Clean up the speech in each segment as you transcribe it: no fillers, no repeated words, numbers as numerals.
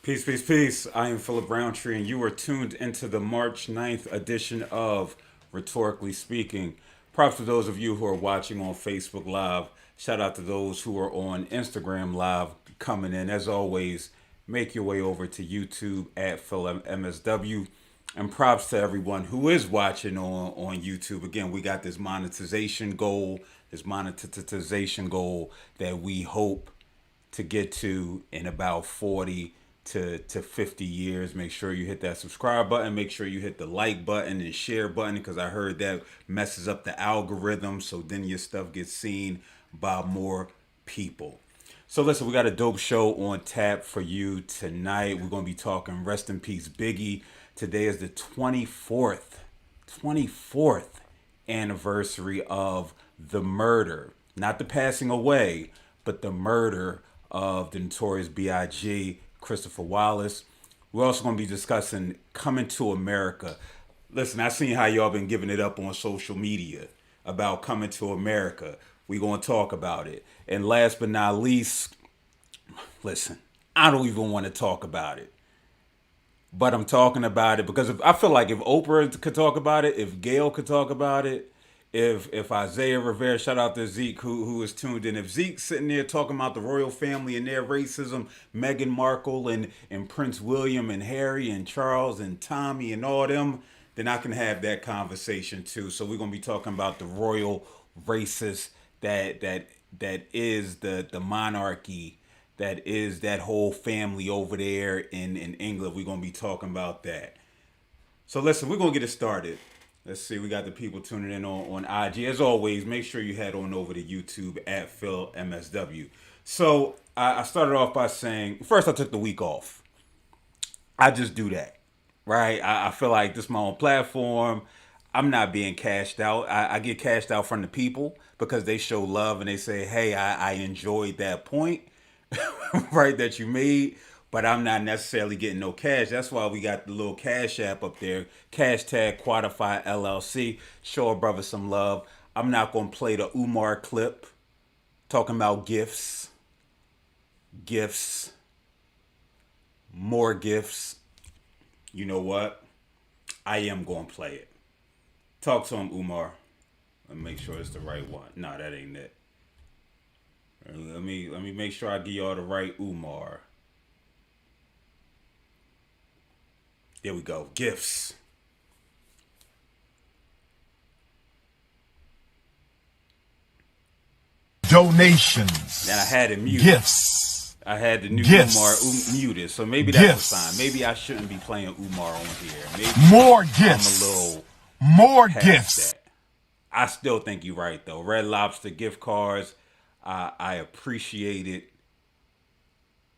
Peace, peace, peace. I am Phillip Roundtree, and you are tuned into the March 9th edition of Rhetorically Speaking. Props to those of you who are watching on Facebook Live. Shout out to those who are on Instagram Live coming in. As always, make your way over to YouTube at PhilipMSW. And props to everyone who is watching on YouTube. Again, we got this monetization goal that we hope to get to in about 40 to 50 years. Make sure you hit that subscribe button. Make sure you hit the like button and share button, because I heard that messes up the algorithm, so then your stuff gets seen by more people. So listen, we got a dope show on tap for you tonight. We're going to be talking rest in peace Biggie. Today is the 24th anniversary of the murder, not the passing away, but the murder of the notorious B.I.G., Christopher Wallace. We're also going to be discussing Coming to America. Listen, I seen how y'all been giving it up on social media about Coming to America. We're going to talk about it. And last but not least, listen, I don't even want to talk about it. But I'm talking about it because I feel like if Oprah could talk about it, if Gail could talk about it, if Isaiah Rivera, shout out to Zeke who is tuned in, if Zeke's sitting there talking about the royal family and their racism, Meghan Markle and Prince William and Harry and Charles and Tommy and all them, then I can have that conversation too. So we're gonna be talking about the royal racist that is the monarchy, that is that whole family over there in England. We're gonna be talking about that. So listen, we're gonna get it started. Let's see, we got the people tuning in on IG. As always, make sure you head on over to YouTube at PhilMSW. So I started off by saying, first I took the week off. I just do that, right? I feel like this is my own platform. I'm not being cashed out. I get cashed out from the people because they show love and they say, hey, I enjoyed that point, right, that you made, but I'm not necessarily getting no cash. That's why we got the little cash app up there, hashtag Quantify LLC. Show a brother some love. I'm not going to play the Umar clip talking about gifts, more gifts. You know what? I am going to play it. Talk to him, Umar. Let me make sure it's the right one. No, that ain't it. Let me make sure I give y'all the right Umar. There we go. Gifts. Donations. And I had it muted. Gifts. I had the new Gifts. Umar muted, so maybe that's Gifts. a sign. Maybe I shouldn't be playing Umar on here. Maybe More gifts. I'm a little More past gifts. that. I still think you're right though. Red Lobster gift cards. I appreciate it.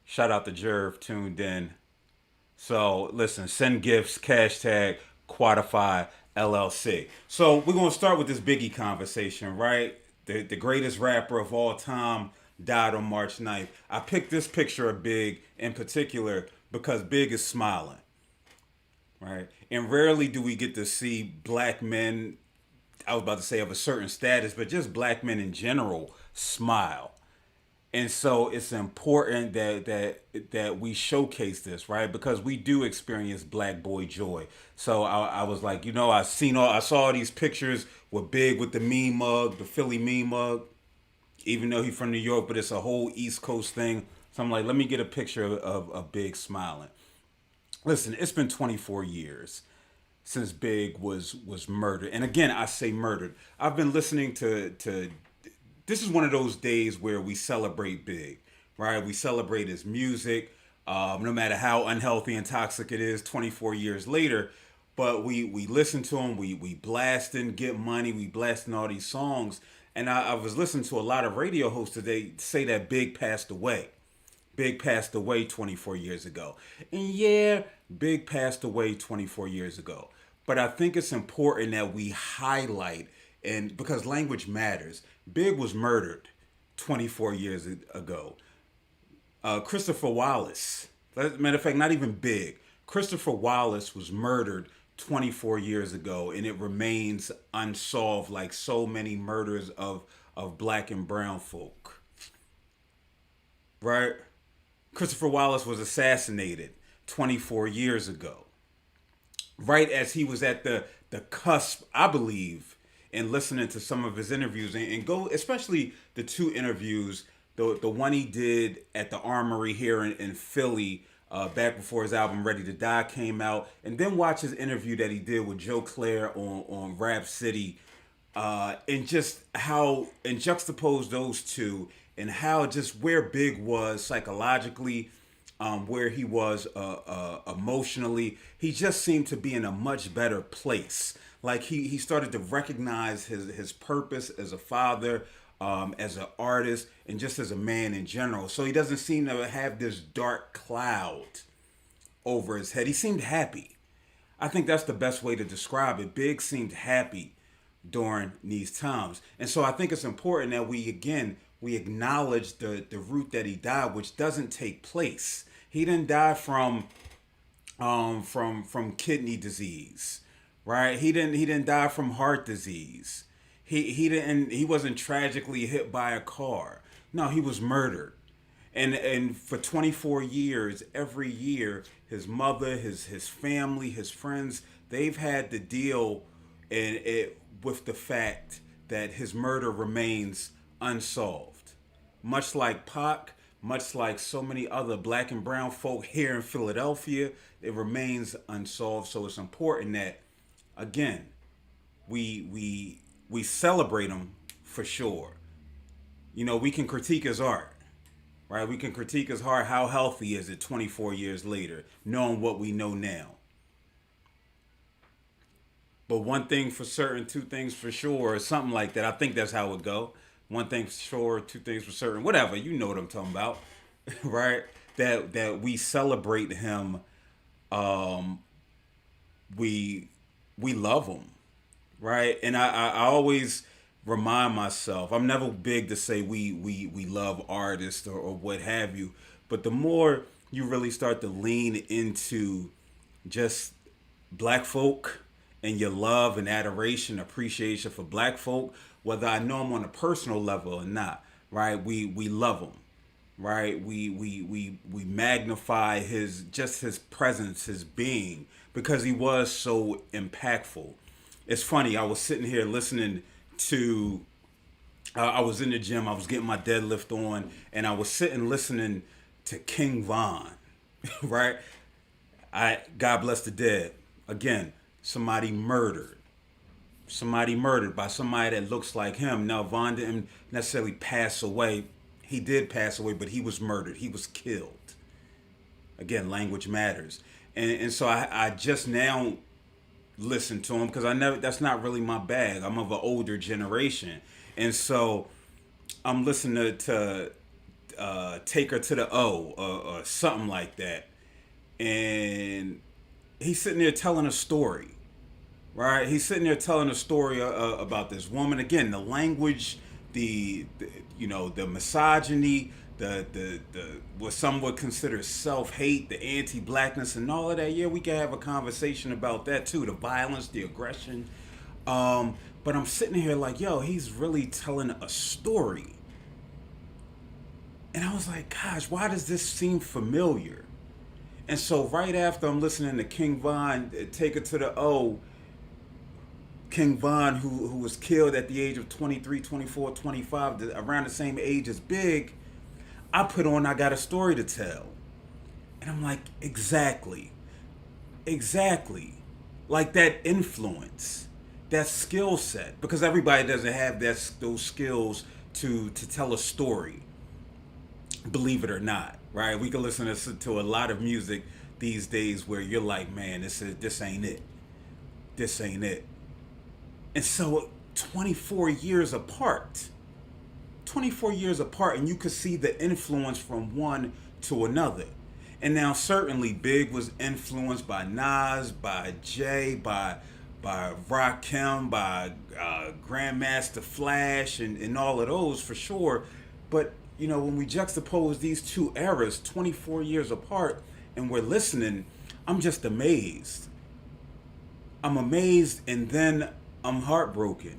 Shout out to Jerv tuned in. So listen, send gifts, hashtag Quantify LLC. So we're gonna start with this Biggie conversation, right? The greatest rapper of all time died on March 9th. I picked this picture of Big in particular because Big is smiling, right? And rarely do we get to see black men, I was about to say of a certain status, but just black men in general smile. And so it's important that we showcase this, right? Because we do experience black boy joy. So I was like, I saw all these pictures with Big with the meme mug, the Philly meme mug, even though he's from New York, but it's a whole East Coast thing. So I'm like, let me get a picture of Big smiling. Listen, it's been 24 years since Big was murdered. And again, I say murdered. I've been listening to this is one of those days where we celebrate Big, right? We celebrate his music, no matter how unhealthy and toxic it is 24 years later. But we listen to him, we blasting Get Money, we blasting all these songs. And I was listening to a lot of radio hosts today say that Big passed away. Big passed away 24 years ago. And yeah, Big passed away 24 years ago. But I think it's important that we highlight, and because language matters. Big was murdered 24 years ago. Christopher Wallace, matter of fact, not even Big. Christopher Wallace was murdered 24 years ago, and it remains unsolved like so many murders of black and brown folk. Right? Christopher Wallace was assassinated 24 years ago. Right as he was at the cusp, I believe, in listening to some of his interviews and go, especially the two interviews, the one he did at the Armory here in Philly, back before his album Ready to Die came out, and then watch his interview that he did with Joe Claire on Rap City, and just how, and juxtapose those two, and how just where Big was psychologically, where he was emotionally. He just seemed to be in a much better place. Like he started to recognize his purpose as a father, as an artist, and just as a man in general. So he doesn't seem to have this dark cloud over his head. He seemed happy. I think that's the best way to describe it. Big seemed happy during these times. And so I think it's important that we acknowledge the route that he died, which doesn't take place. He didn't die from kidney disease, right? He didn't die from heart disease. He wasn't tragically hit by a car. No, he was murdered. And for 24 years, every year, his mother, his family, his friends, they've had to deal with the fact that his murder remains unsolved. Much like Pac, much like so many other black and brown folk here in Philadelphia, it remains unsolved. So it's important that, again, we celebrate him for sure. You know, we can critique his art, right? We can critique his art. How healthy is it 24 years later, knowing what we know now? But one thing for certain, two things for sure, or something like that. I think that's how it would go. One thing for sure, two things for certain. Whatever, you know what I'm talking about, right? That we celebrate him. We love him, right? And I always remind myself, I'm never big to say we love artists or what have you, but the more you really start to lean into just black folk and your love and adoration, appreciation for black folk, whether I know them on a personal level or not, right? We love them, right? We magnify his presence, his being, because he was so impactful. It's funny, I was sitting here listening to, I was in the gym, I was getting my deadlift on, and I was sitting listening to King Von, right? God bless the dead. Again, somebody murdered by somebody that looks like him. Now, Von didn't necessarily pass away. He did pass away, but he was murdered. He was killed. Again, language matters. And so I just now listen to him because that's not really my bag. I'm of an older generation. And so I'm listening to Take Her to the O or something like that. And he's sitting there telling a story. Right, he's sitting there telling a story about this woman. Again, the language, the misogyny, the what some would consider self-hate, the anti-blackness, and all of that. Yeah, we can have a conversation about that too. The violence, the aggression. But I'm sitting here like, yo, he's really telling a story. And I was like, gosh, why does this seem familiar? And so right after I'm listening to King Von, Take It to the O. King Von, who was killed at the age of 23, 24, 25, around the same age as Big, I put on I Got a Story to Tell. And I'm like, exactly. Like that influence, that skill set. Because everybody doesn't have those skills to tell a story, believe it or not, right? We can listen to a lot of music these days where you're like, man, this ain't it. This ain't it. And so 24 years apart, and you could see the influence from one to another. And now certainly Big was influenced by Nas, by Jay, by Rakim, by Grandmaster Flash, and all of those for sure. But, you know, when we juxtapose these two eras, 24 years apart, and we're listening, I'm just amazed. I'm amazed, and then I'm heartbroken.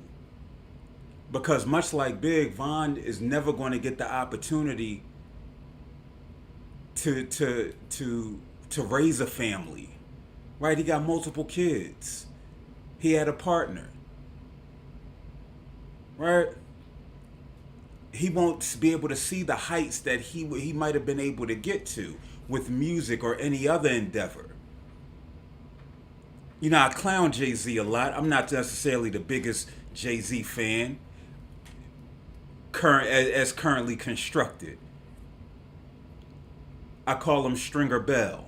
Because much like Big, Von is never going to get the opportunity to raise a family, right? He got multiple kids. He had a partner, right? He won't be able to see the heights that he might have been able to get to with music or any other endeavor. You know, I clown Jay-Z a lot. I'm not necessarily the biggest Jay-Z fan, as currently constructed. I call him Stringer Bell.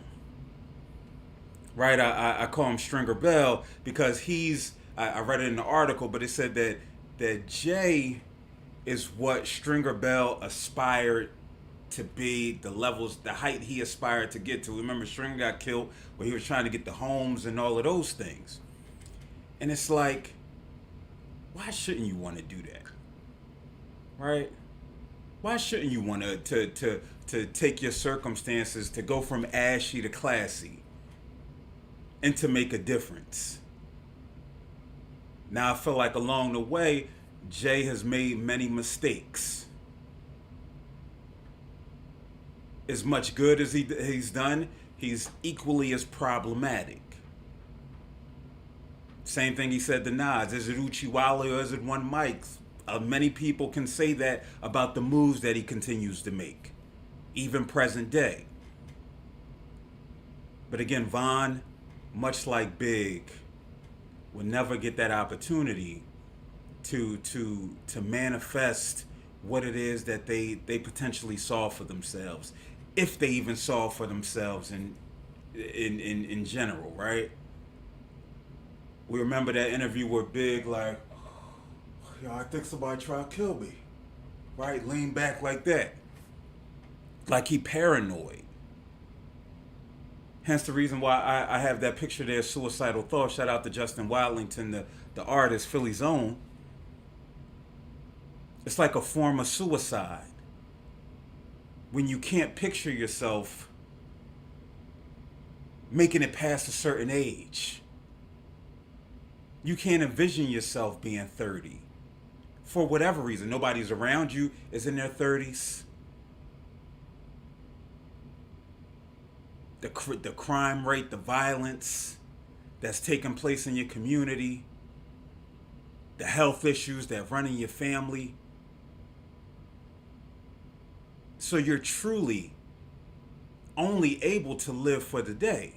Right? I call him Stringer Bell because I read it in the article, but it said that Jay is what Stringer Bell aspired to be, the height he aspired to get to. Remember, Stringer got killed where he was trying to get the homes and all of those things. And it's like, why shouldn't you want to do that? Right? Why shouldn't you want to take your circumstances to go from ashy to classy and to make a difference? Now, I feel like along the way, Jay has made many mistakes. As much good as he's done, he's equally as problematic. Same thing he said to Nas. Is it Uchiwali or is it one mic? Many people can say that about the moves that he continues to make, even present day. But again, Von, much like Big, will never get that opportunity to manifest what it is that they potentially saw for themselves, if they even saw for themselves in general, right? We remember that interview where Big like, yo, I think somebody tried to kill me, right? Lean back like that, like he paranoid. Hence the reason why I have that picture there, suicidal thought. Shout out to Justin Wildington, the artist, Philly's own. It's like a form of suicide when you can't picture yourself making it past a certain age. You can't envision yourself being 30. For whatever reason, nobody's around you is in their 30s. The crime rate, the violence that's taking place in your community, the health issues that run in your family. So you're truly only able to live for the day.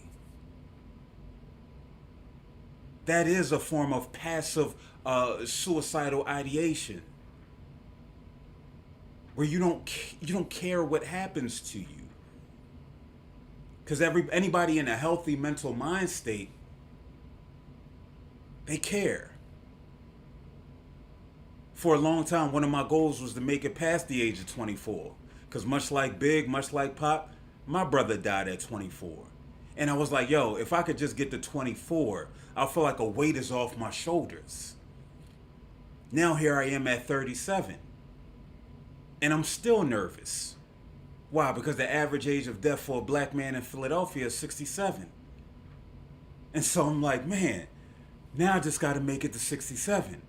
That is a form of passive suicidal ideation, where you don't care what happens to you. Because anybody in a healthy mental mind state, they care. For a long time, one of my goals was to make it past the age of 24. Because much like Big, much like Pop, my brother died at 24. And I was like, yo, if I could just get to 24, I'll feel like a weight is off my shoulders. Now here I am at 37. And I'm still nervous. Why? Because the average age of death for a black man in Philadelphia is 67. And so I'm like, man, now I just got to make it to 67.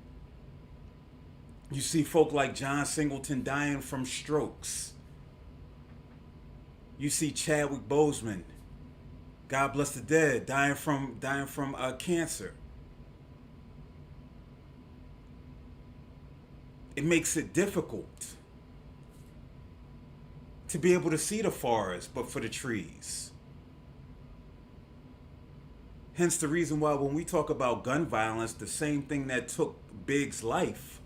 You see folk like John Singleton dying from strokes. You see Chadwick Boseman, God bless the dead, dying from cancer. It makes it difficult to be able to see the forest, but for the trees. Hence the reason why when we talk about gun violence, the same thing that took Big's life,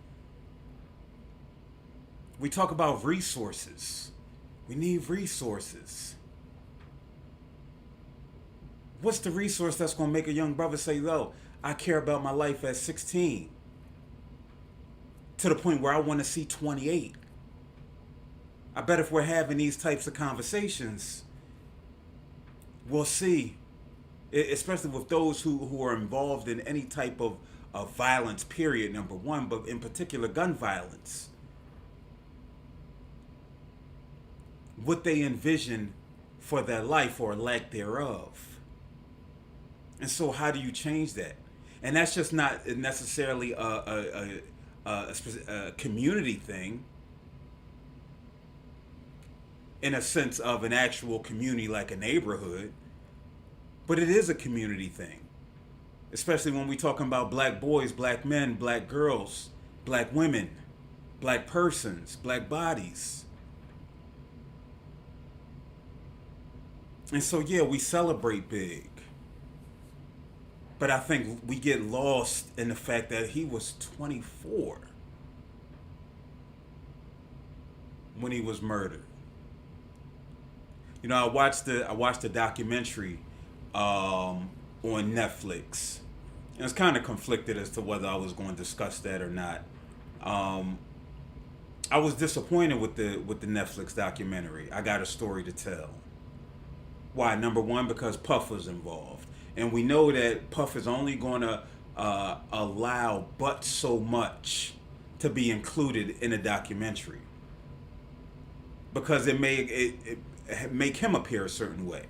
we talk about resources. We need resources. What's the resource that's going to make a young brother say, yo, I care about my life at 16 to the point where I want to see 28? I bet if we're having these types of conversations, we'll see, especially with those who are involved in any type of violence, period, number one, but in particular gun violence, what they envision for their life or lack thereof. And so how do you change that? And that's just not necessarily a community thing. in a sense of an actual community like a neighborhood, but it is a community thing. Especially when we talking about black boys, black men, black girls, black women, black persons, black bodies. And so yeah, we celebrate big. But I think we get lost in the fact that he was 24 when he was murdered. You know, I watched the documentary on Netflix. And it's kind of conflicted as to whether I was going to discuss that or not. Um, I was disappointed with the Netflix documentary. I got a story to tell. Why? Number one, because Puff was involved, and we know that Puff is only going to allow but so much to be included in a documentary because it make him appear a certain way.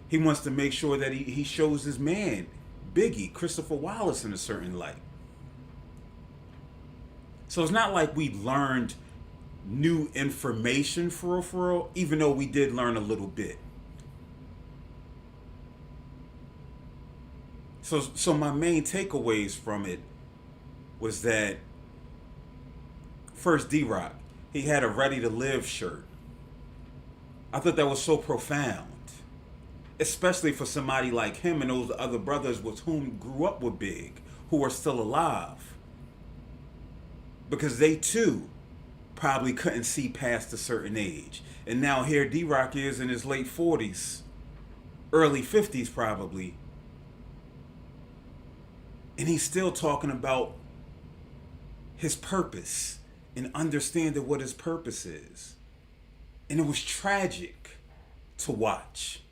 He wants to make sure that he shows his man, Biggie, Christopher Wallace, in a certain light. So it's not like we learned new information for real, even though we did learn a little bit. So my main takeaways from it was that first, D-Rock, he had a Ready to Live shirt. I thought that was so profound, especially for somebody like him and those other brothers with whom grew up with Big, who are still alive. Because they too probably couldn't see past a certain age. And now here D-Rock is in his late 40s, early 50s probably. And he's still talking about his purpose and understanding what his purpose is. And it was tragic to watch.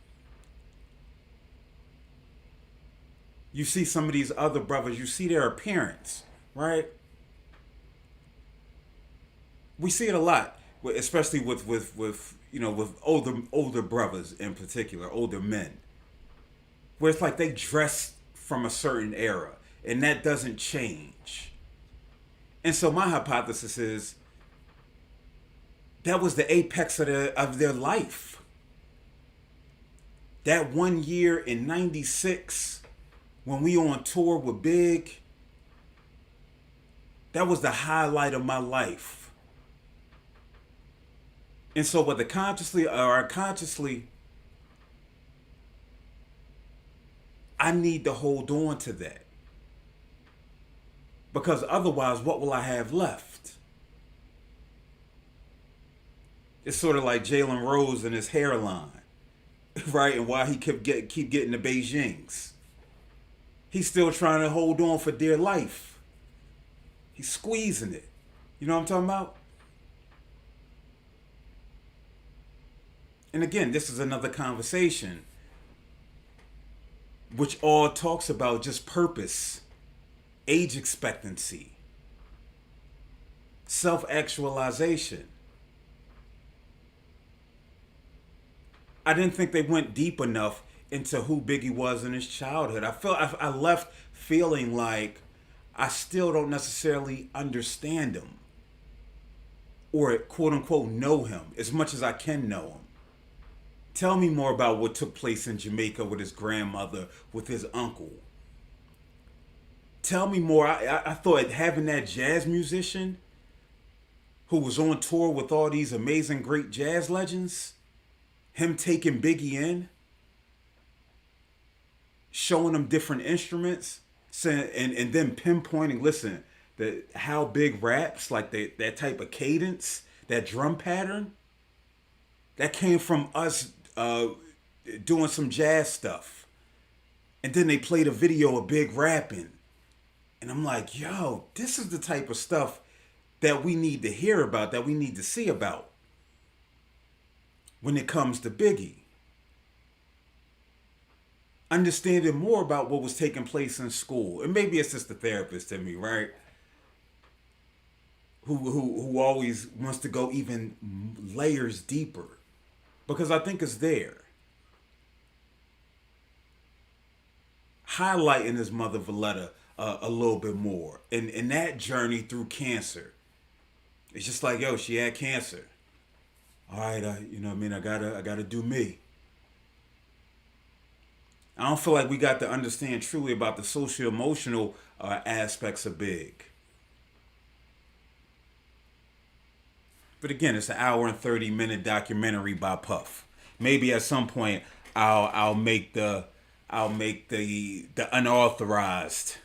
You see some of these other brothers, you see their appearance, right? We see it a lot, especially with you know, with older brothers in particular, older men, where it's like they dress from a certain era, and that doesn't change. And so my hypothesis is that was the apex of their life. That one year in '96 when we on tour with Big, that was the highlight of my life. And so whether consciously or unconsciously, I need to hold on to that. Because otherwise, what will I have left? It's sort of like Jalen Rose and his hairline, right? And why he keep getting the Beijings. He's still trying to hold on for dear life. He's squeezing it. You know what I'm talking about? And again, this is another conversation which all talks about just purpose, age expectancy, self-actualization. I didn't think they went deep enough into who Biggie was in his childhood. I left feeling like I still don't necessarily understand him or quote unquote know him as much as I can know him. Tell me more about what took place in Jamaica with his grandmother, with his uncle. Tell me more. I thought having that jazz musician who was on tour with all these amazing great jazz legends, him taking Biggie in, showing him different instruments, and then pinpointing, listen, how Big raps, like that type of cadence, that drum pattern, that came from us doing some jazz stuff. And then they played a video of Big rapping. And I'm like, yo, this is the type of stuff that we need to hear about, that we need to see about when it comes to Biggie. Understanding more about what was taking place in school. And maybe it's just the therapist in me, right? Who always wants to go even layers deeper. Because I think it's there. Highlighting his mother Valletta a little bit more. And that journey through cancer. It's just like, yo, she had cancer. all right, you know what I mean, I gotta do me. I don't feel like we got to understand truly about the social emotional aspects of Big. But again, it's an hour and 30-minute documentary by Puff. Maybe at some point I'll make the unauthorized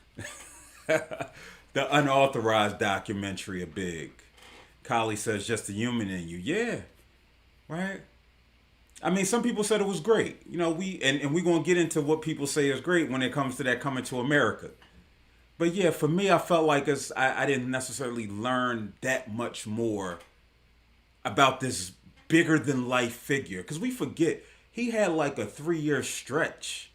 the unauthorized documentary of Big. Kali says just the human in you. Yeah, right. I mean, some people said it was great. You know, and we're gonna get into what people say is great when it comes to that coming to America. But yeah, for me, I felt like I didn't necessarily learn that much more about this bigger than life figure. Because we forget he had like a 3 year stretch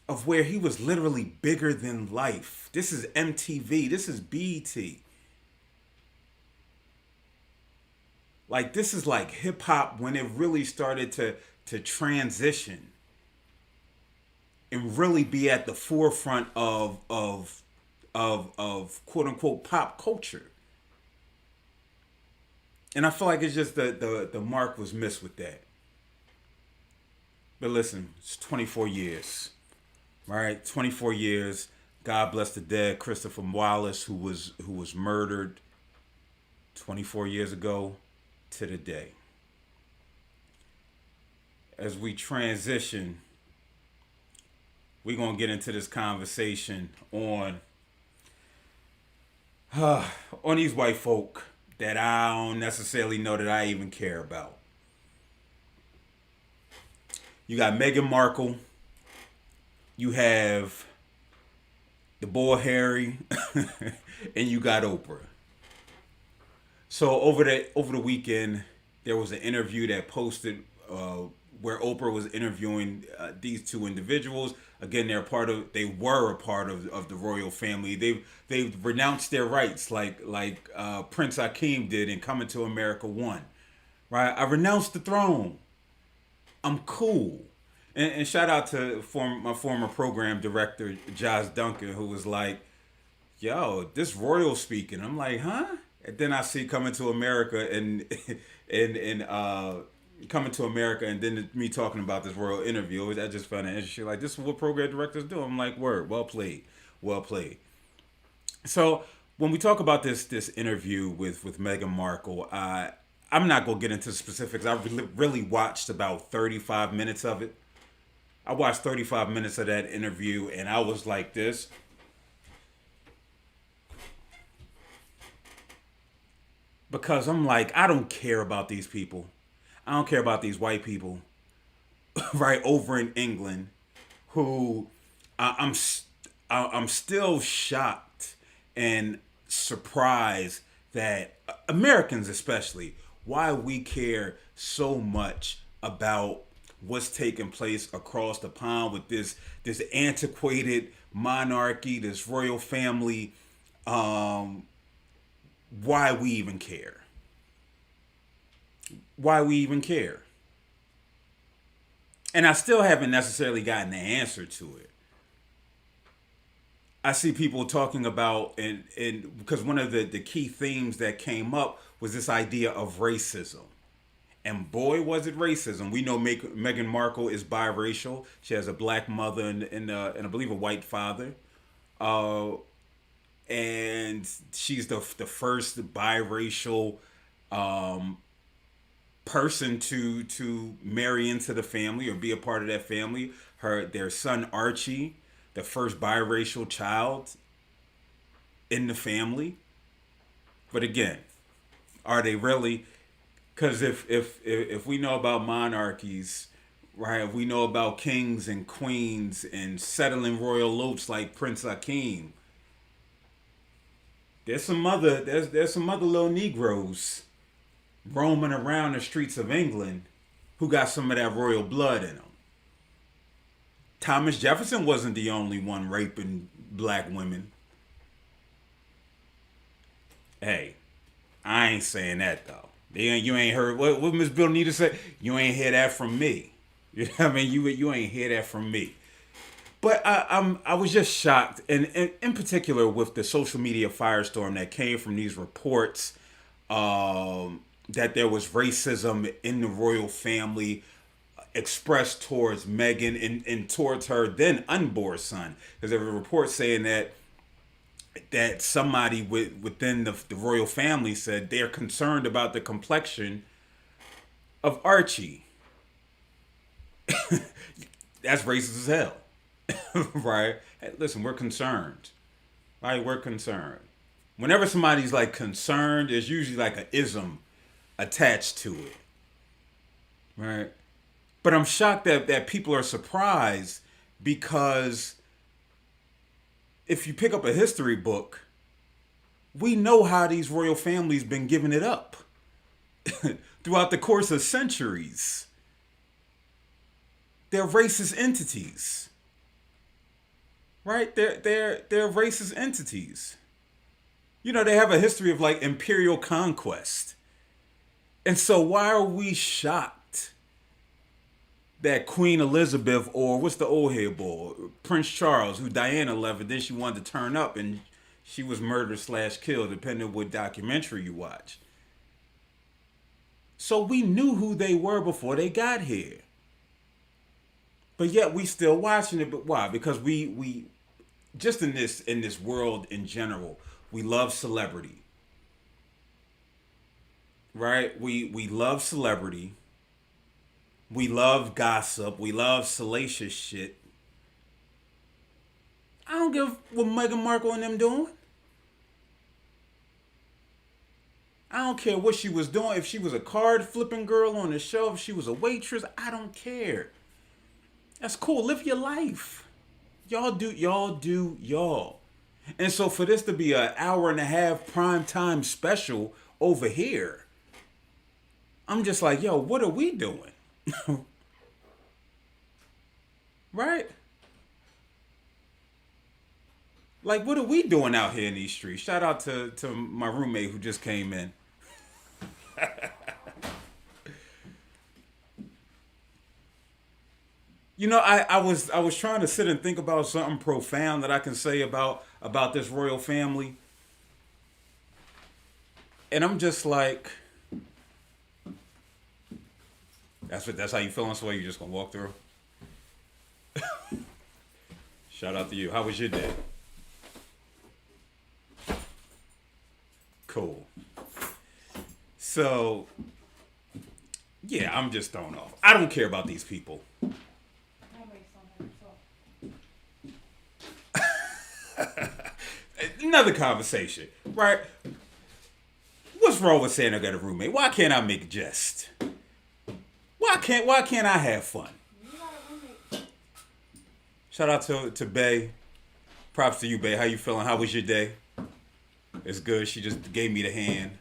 of where he was literally bigger than life. This is MTV. This is BET. Like this is like hip hop when it really started to transition and really be at the forefront of quote unquote pop culture. And I feel like it's just the mark was missed with that. But listen, it's 24 years. Right? 24 years. God bless the dead Christopher Wallace who was murdered 24 years ago to the day. As we transition, we're going to get into this conversation on these white folk that I don't necessarily know that I even care about. You got Meghan Markle. You have the boy Harry, and you got Oprah. So over the weekend, there was an interview that posted where Oprah was interviewing these two individuals. Again, they were a part of the royal family. They've renounced their rights, like Prince Hakeem did in Coming to America 1. Right? I renounced the throne. I'm cool. And shout out to my former program director, Josh Duncan, who was like, yo, this royal speaking. I'm like, huh? And then I see Coming to America and and Coming to America, and then me talking about this royal interview. I just found it interesting. Like, this is what program directors do. I'm like, word, well played, well played. So when we talk about this interview with Meghan Markle, I'm not gonna get into specifics. I really watched about 35 minutes of it. I watched 35 minutes of that interview, and I was like this. Because I'm like, I don't care about these people. I don't care about these white people right over in England who I'm I'm still shocked and surprised that Americans especially why we care so much about what's taking place across the pond with this antiquated monarchy, this royal family. Um, why we even care? Why we even care? And I still haven't necessarily gotten the answer to it. I see people talking about and because one of the key themes that came up was this idea of racism. And boy, was it racism. We know Meghan Markle is biracial. She has a black mother and I believe a white father. Uh, and she's the first biracial um, person to marry into the family or be a part of that family. Their son Archie, the first biracial child in the family. But again, are they really? Because if we know about monarchies, right? We know about kings and queens and settling royal oaths like Prince Hakeem. There's some other little Negroes roaming around the streets of England who got some of that royal blood in them. Thomas Jefferson wasn't the only one raping black women. Hey, I ain't saying that though. You ain't heard what Miss Bill Nita said. You ain't hear that from me. You know what I mean? You ain't hear that from me. But I was just shocked, and in particular with the social media firestorm that came from these reports. that there was racism in the royal family expressed towards Meghan and towards her then unborn son. Because there were reports saying that somebody within the royal family said they're concerned about the complexion of Archie. That's racist as hell, right? Hey, listen, we're concerned, right? We're concerned. Whenever somebody's like concerned, there's usually like an ism attached to it, right? But I'm shocked that people are surprised because if you pick up a history book, we know how these royal families been giving it up throughout the course of centuries. They're racist entities, right? They're racist entities. You know, they have a history of like imperial conquest. And so why are we shocked that Queen Elizabeth, or what's the old head boy, Prince Charles, who Diana loved, and then she wanted to turn up and she was murdered / killed, depending on what documentary you watch. So we knew who they were before they got here. But yet we still watching it. But why? Because we just in this world in general, we love celebrity. Right? We love celebrity. We love gossip. We love salacious shit. I don't give what Meghan Markle and them doing. I don't care what she was doing. If she was a card flipping girl on the show, if she was a waitress, I don't care. That's cool. Live your life. Y'all do y'all. And so for this to be an hour and a half prime time special over here, I'm just like, yo, what are we doing? Right? Like, what are we doing out here in these streets? Shout out to my roommate who just came in. You know, I was trying to sit and think about something profound that I can say about this royal family. And I'm just like, that's how you feeling, so you just gonna walk through? Shout out to you. How was your day? Cool. So yeah, I'm just thrown off. I don't care about these people. Another conversation, right? What's wrong with saying I got a roommate? Why can't I make a jest? Why can't I have fun? Shout out to Bay. Props to you, Bay. How you feeling? How was your day? It's good. She just gave me the hand.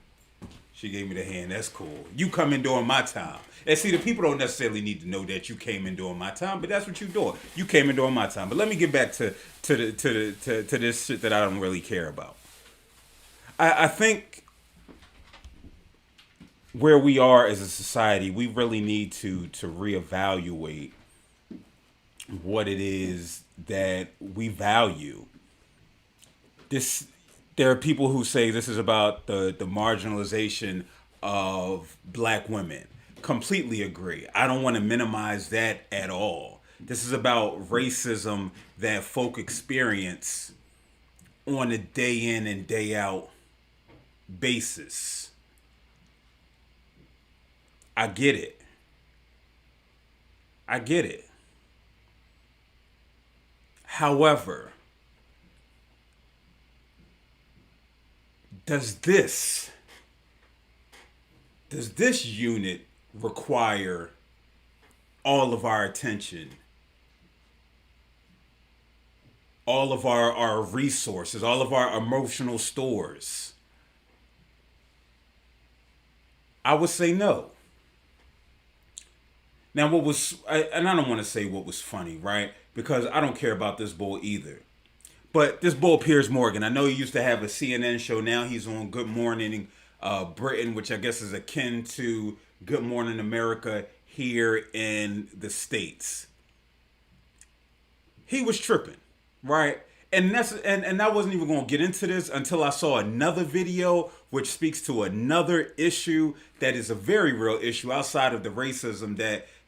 She gave me the hand. That's cool. You come in during my time. And see, the people don't necessarily need to know that you came in during my time, but that's what you're doing. You came in during my time. But let me get back to this shit that I don't really care about. I think where we are as a society, we really need to reevaluate what it is that we value. There are people who say this is about the marginalization of black women. Completely agree. I don't want to minimize that at all. This is about racism that folk experience on a day in and day out basis. I get it. I get it. However, does this unit require all of our attention, all of our resources, all of our emotional stores? I would say no. Now, and I don't want to say what was funny, right? Because I don't care about this bull either. But this bull Piers Morgan, I know he used to have a CNN show. Now he's on Good Morning Britain, which I guess is akin to Good Morning America here in the States. He was tripping, right? and I wasn't even going to get into this until I saw another video which speaks to another issue that is a very real issue outside of the racism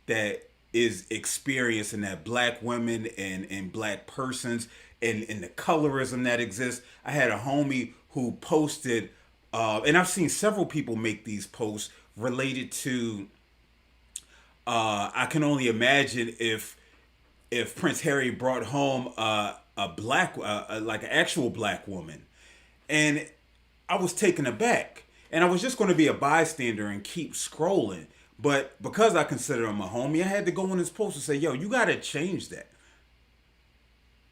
that is experienced in that black women and black persons and the colorism that exists. I had a homie who posted, and I've seen several people make these posts related to. I can only imagine if Prince Harry brought home a black, like an actual black woman, and I was taken aback, and I was just going to be a bystander and keep scrolling, but because I consider him a homie, I had to go on his post and say, "Yo, you got to change that."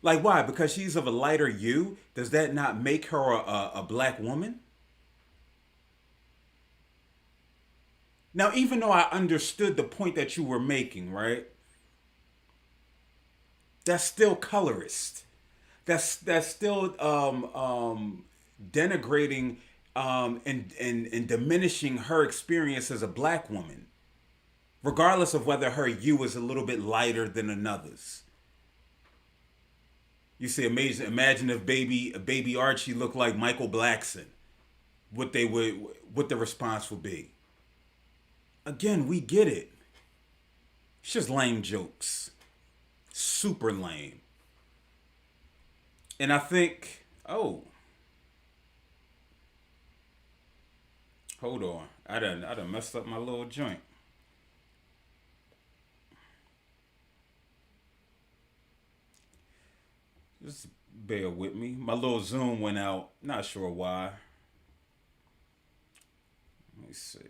Like, why? Because she's of a lighter hue. Does that not make her a black woman? Now, even though I understood the point that you were making, right? That's still colorist. That's still denigrating and diminishing her experience as a black woman, regardless of whether her hue is a little bit lighter than another's. You see, amazing. Imagine if baby Archie looked like Michael Blackson. What the response would be. Again, we get it. It's just lame jokes. Super lame. And I think, oh, hold on. I done messed up my little joint. Just bear with me. My little Zoom went out. Not sure why. Let me see.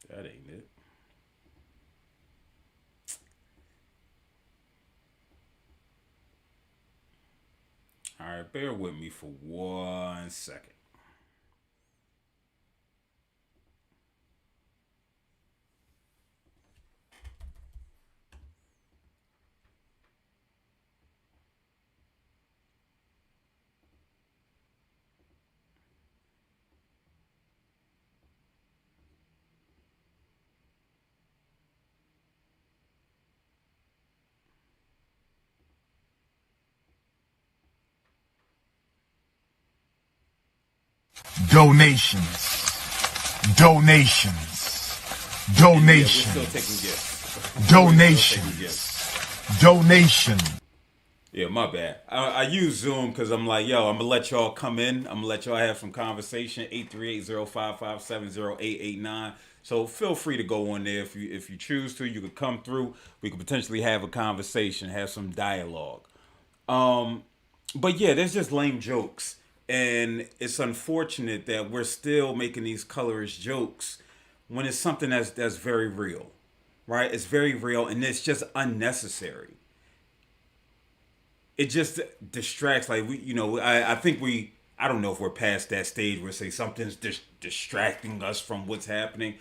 That ain't it. All right, bear with me for 1 second. Donations. Donations. Yeah, we're Donations. still taking gifts. Donations. Donation. Yeah, my bad. I use Zoom because I'm like, yo, I'm going to let y'all come in. I'm going to let y'all have some conversation. 838-055-70889. So feel free to go on there if you choose to. You could come through. We could potentially have a conversation, have some dialogue. But yeah, there's just lame jokes. And it's unfortunate that we're still making these colorist jokes when it's something that's very real, right? It's very real and it's just unnecessary. It just distracts. Like I think I don't know if we're past that stage where say something's distracting us from what's happening,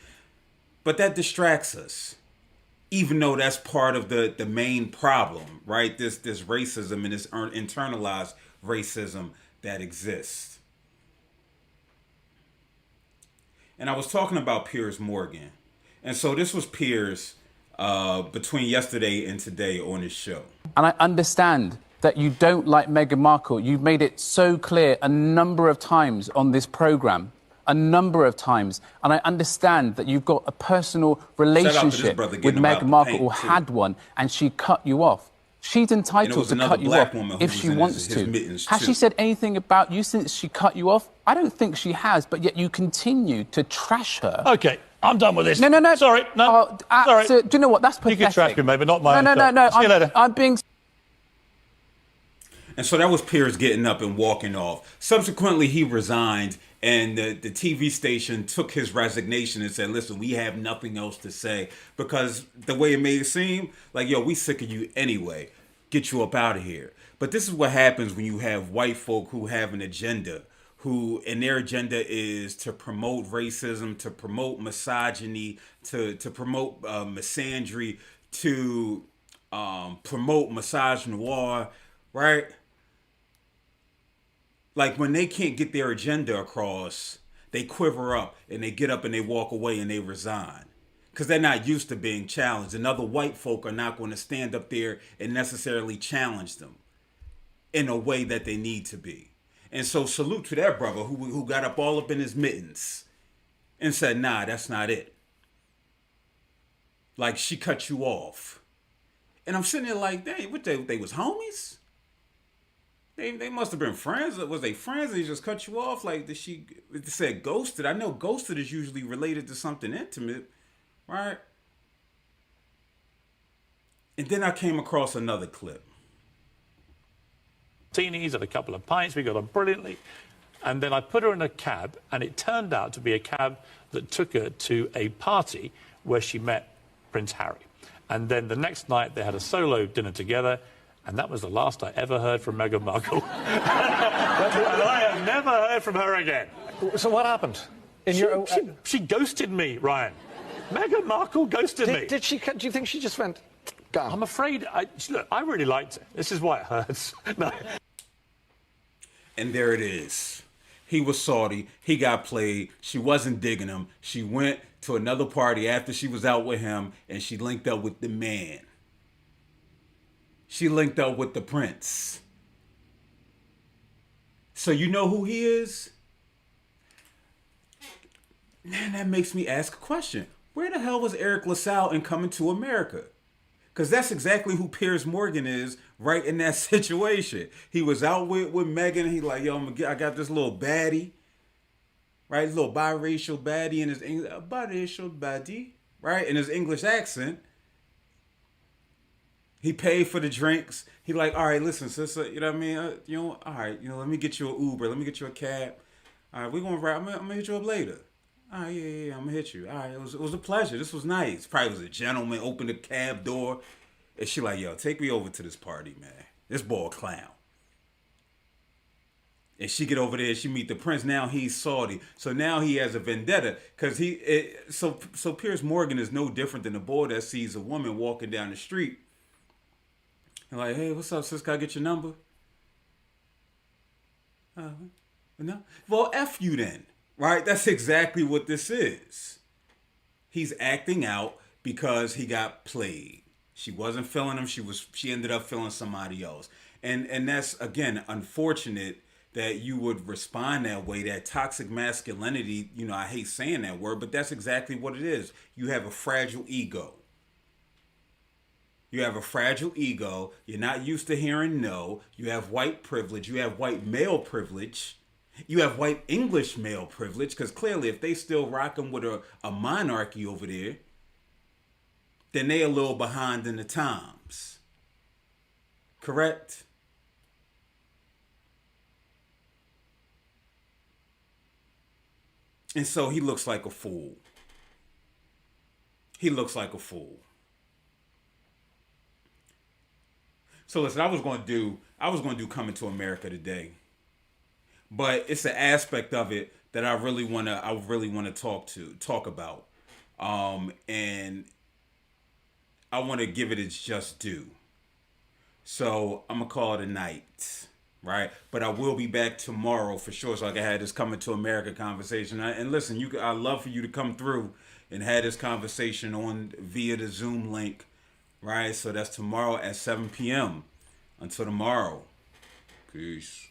but that distracts us. Even though that's part of the main problem, right? This racism and this internalized racism that exists. And I was talking about Piers Morgan. And so this was Piers between yesterday and today on his show. And I understand that you don't like Meghan Markle. You've made it so clear a number of times on this programme. A number of times. And I understand that you've got a personal relationship with Meghan Markle, or had one, and she cut you off. She's entitled to cut you off if she wants to. Has she said anything about you since she cut you off? I don't think she has, but yet you continue to trash her. OK, I'm done with this. No. Sorry, no. Sorry. So, do you know what? That's pathetic. You can trash me, maybe not my No. See you later. I'm being... And so that was Piers getting up and walking off. Subsequently, he resigned, and the TV station took his resignation and said, listen, we have nothing else to say. Because the way it made it seem, like, yo, we sick of you anyway. Get you up out of here. But this is what happens when you have white folk who have an agenda, and their agenda is to promote racism, to promote misogyny, to promote misandry, to promote misogynoir, right? Like, when they can't get their agenda across, they quiver up and they get up and they walk away and they resign. because they're not used to being challenged. And other white folk are not going to stand up there and necessarily challenge them in a way that they need to be. And so salute to that brother who got up all up in his mittens and said, nah, that's not it. Like, she cut you off. And I'm sitting there like, dang, what they was homies? They must have been friends. Was they friends? They just cut you off? Like, did she said ghosted? I know ghosted is usually related to something intimate, right? And then I came across another clip. Teenies and a couple of pints. We got on brilliantly. And then I put her in a cab, and it turned out to be a cab that took her to a party where she met Prince Harry. And then the next night they had a solo dinner together, and that was the last I ever heard from Meghan Markle. And I have never heard from her again. So what happened? She ghosted me, Ryan. Meghan Markle ghosted me. Did she? Do you think she just went, gone? I'm afraid. Look, I really liked it. This is why it hurts. No. And there it is. He was salty. He got played. She wasn't digging him. She went to another party after she was out with him, and she linked up with the man. She linked up with the prince. So you know who he is? Man, that makes me ask a question. Where the hell was Eric LaSalle in Coming to America? Because that's exactly who Piers Morgan is right in that situation. He was out with Meghan. He like, yo, I got this little baddie. Right? This little biracial baddie in his English. Biracial baddie. Right? In his English accent. He paid for the drinks. He like, all right, listen, sister, you know what I mean? All right, let me get you an Uber. Let me get you a cab. All right, we're going to ride. I'm going to hit you up later. All right, yeah, I'm going to hit you. All right, it was a pleasure. This was nice. Probably was a gentleman, opened the cab door. And she like, yo, take me over to this party, man. This boy a clown. And she get over there, she meet the prince. Now he's salty. So now he has a vendetta. Because so Piers Morgan is no different than a boy that sees a woman walking down the street. And like, hey, what's up, sis? Can I get your number? No? Well, F you then. Right? That's exactly what this is. He's acting out because he got played. She wasn't feeling him. She ended up feeling somebody else. And that's, again, unfortunate that you would respond that way. That toxic masculinity, I hate saying that word, but that's exactly what it is. You have a fragile ego. You have a fragile ego. You're not used to hearing no. You have white privilege. You have white male privilege. You have white English male privilege, because clearly if they still rocking with a monarchy over there, then they a little behind in the times. Correct? And so he looks like a fool. He looks like a fool. So listen, I was going to do Coming to America today. But it's an aspect of it that I really want to talk about. And I want to give it its just due. So I'm going to call it a night, right? But I will be back tomorrow for sure, so I can have this Coming to America conversation. And listen, I'd love for you to come through and have this conversation via the Zoom link, right? So that's tomorrow at 7 p.m. Until tomorrow. Peace.